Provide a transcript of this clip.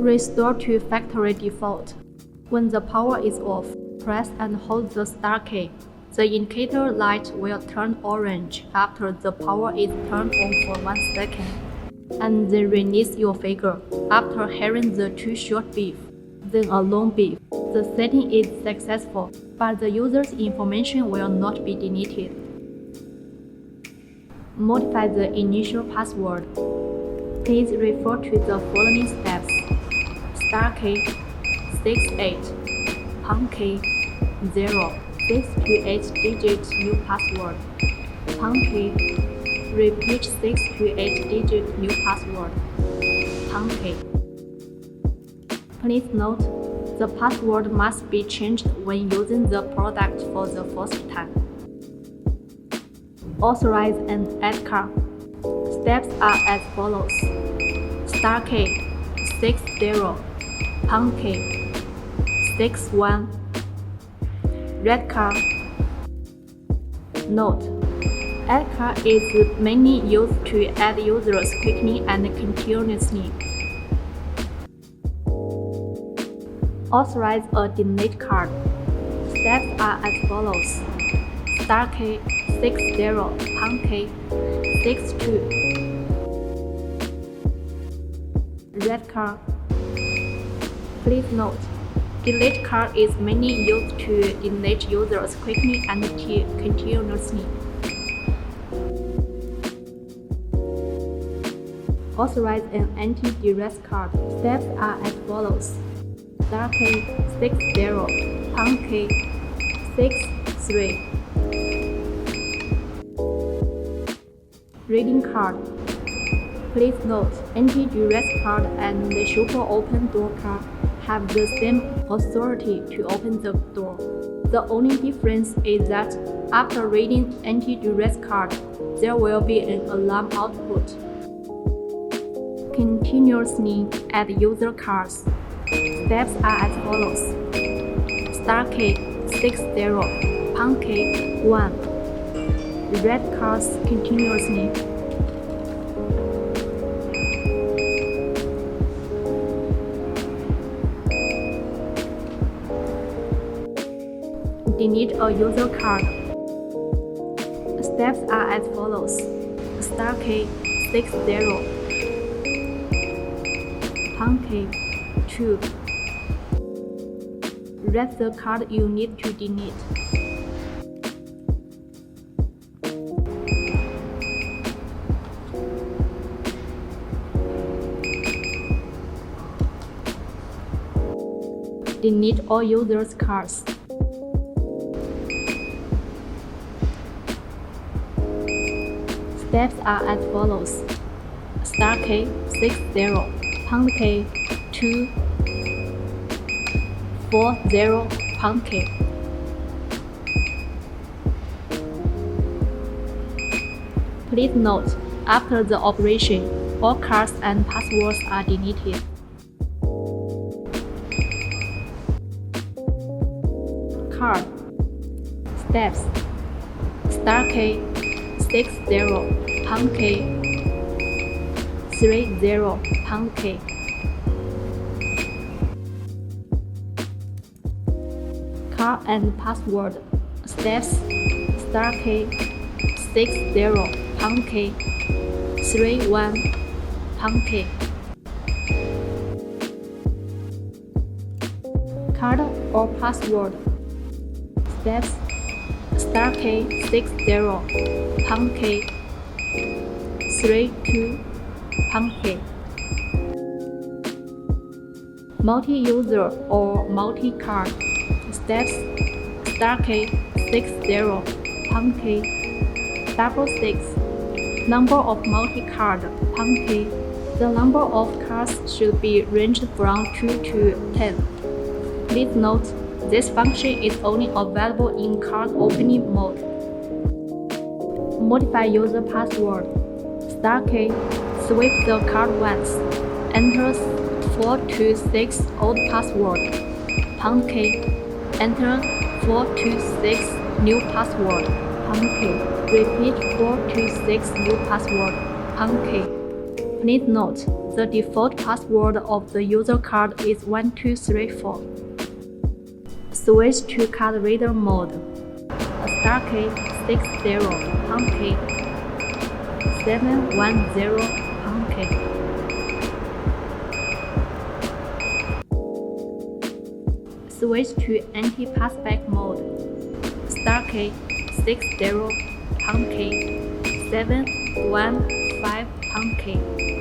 Restore to factory default. When the power is off, press and hold the start key. The indicator light will turn orange after the power is turned on for 1 second, and then release your figure after hearing the 2 short beeps, then a long beep. The setting is successful, but the user's information will not be deleted. Modify the initial password. Please refer to the following steps: start key 68, pound key 0, 6 to 8 digit new password, pound key, repeat 6 to 8 digit new password, pound key. Please note, the password must be changed when using the product for the first time. Authorize and add card. Steps are as follows: start key 60, pound key 61, red card. Note: add card is mainly used to add users quickly and continuously. Authorize a delete card. Steps are as follows: start key 60, pound key 62, red card. Please note, delete card is mainly used to delete users quickly and continuously. Authorize an anti-duress card. Steps are as follows: start key 60, pound key 63, reading card. Please note, anti-duress card and the super open door card have the same authority to open the door. The only difference is that after reading anti-duress card, there will be an alarm output. Continuously add user cards. Steps are as follows: start key 60, pound key 1, red cards continuously. Delete a user card. Steps are as follows: start key 60, pound key 2, read the card you need to delete. Delete all users' cards. Steps are as follows: start key 60, pound key 2, 40, pound key. Please note, after the operation, all cards and passwords are deleted. Card. Steps: start key 60, pound key 30, pound key. Card and password. Steps: start key 60, pound key 31, pound key. Card or password. Steps: start key 60, pound key 32, pound key. Multi-user or multi-card. Steps: start key 60, pound key 66, number of multi-card, pound key. The number of cards should be ranged from 2 to 10. Please note, this function is only available in card opening mode. Modify user password. Start key, swipe the card once. Enter 4 to 6 old password. Pound key. Enter 4 to 6 new password. Pound key. Repeat 4 to 6 new password. Pound key. Please note, the default password of the user card is 1234. Switch to card reader mode. A star key 60, pound key 710, pound key. Switch to anti-passback mode. Star key 60, pound key 715, pound key.